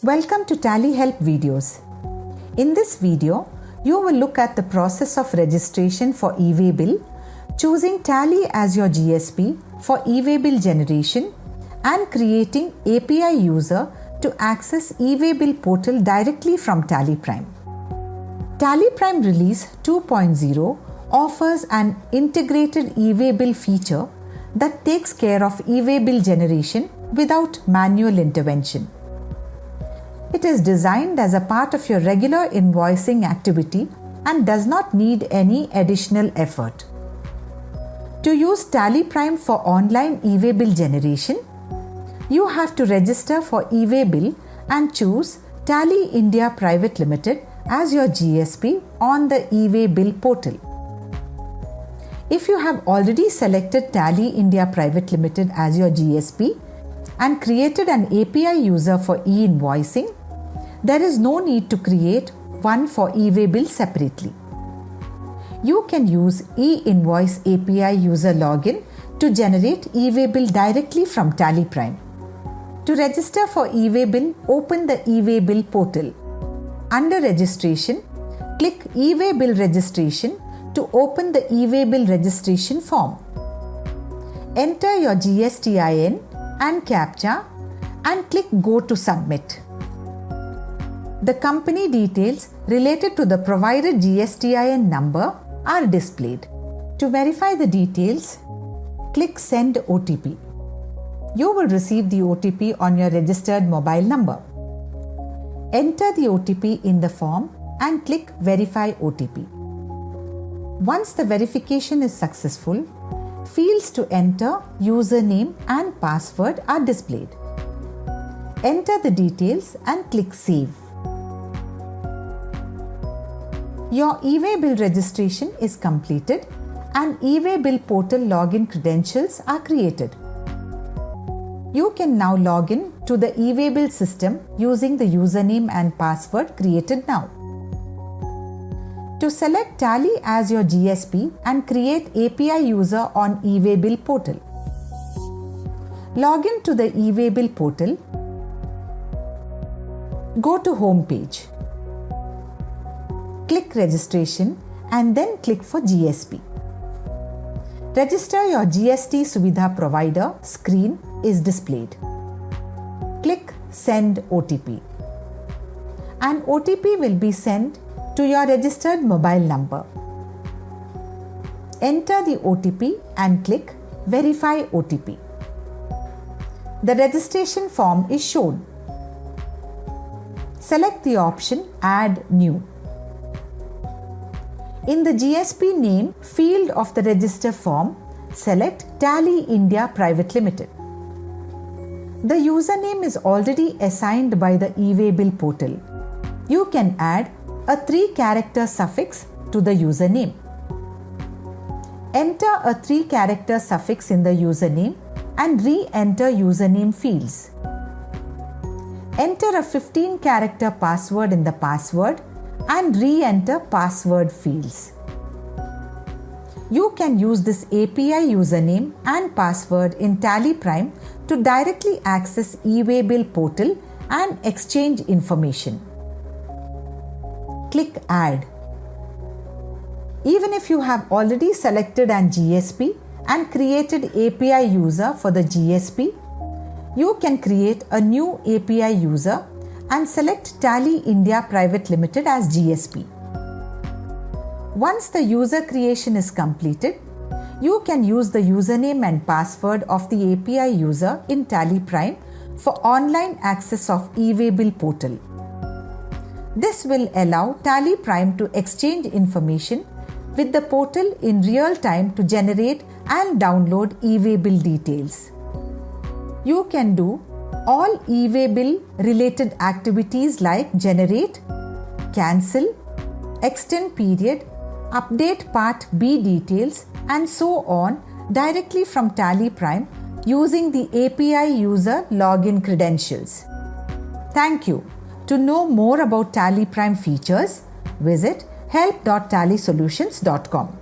Welcome to Tally Help videos. In this video, you will look at the process of registration for e-way bill, choosing Tally as your GSP for e-way bill generation, and creating API user to access e-way bill portal directly from Tally Prime. Tally Prime Release 2.0 offers an integrated e-way bill feature that takes care of e-way bill generation without manual intervention. It is designed as a part of your regular invoicing activity and does not need any additional effort. To use Tally Prime for online e-way bill generation, you have to register for e-way bill and choose Tally India Private Limited as your GSP on the e-way bill portal. If you have already selected Tally India Private Limited as your GSP and created an API user for e-invoicing, there is no need to create one for e-way bill separately. You can use e-invoice API user login to generate e-way bill directly from Tally Prime. To register for e-way bill, open the e-way bill portal. Under registration, click e-way bill registration to open the e-way bill registration form. Enter your GSTIN and CAPTCHA and click Go to Submit. The company details related to the provided GSTIN number are displayed. To verify the details, click Send OTP. You will receive the OTP on your registered mobile number. Enter the OTP in the form and click Verify OTP. Once the verification is successful, fields to enter, username and password are displayed. Enter the details and click Save. Your e-way bill registration is completed and e-way bill portal login credentials are created. You can now log in to the e-way bill system using the username and password created now. To select Tally as your GSP and create API user on e-way bill portal, log in to the e-way bill portal. Go to Home page. Click Registration and then click for GSP. Register your GST Suvidha Provider screen is displayed. Click Send OTP. An OTP will be sent to your registered mobile number. Enter the OTP and click Verify OTP. The registration form is shown. Select the option Add New. In the GSP name field of the register form, select Tally India Private Limited. The username is already assigned by the e-way bill portal. You can add a 3-character suffix to the username. Enter a 3-character suffix in the username and re-enter username fields. Enter a 15-character password in the password and re-enter password fields. You can use this API username and password in Tally Prime to directly access e-way bill portal and exchange information. Click Add. Even if you have already selected an GSP and created API user for the GSP, you can create a new API user and select Tally India Private Limited as GSP. Once the user creation is completed, you can use the username and password of the API user in Tally Prime for online access of e-way bill portal. This will allow Tally Prime to exchange information with the portal in real time to generate and download e-way bill details. You can do all e-way bill related activities like generate, cancel, extend period, update Part B details and so on directly from Tally Prime using the API user login credentials. Thank you. To know more about Tally Prime features, visit help.tallysolutions.com.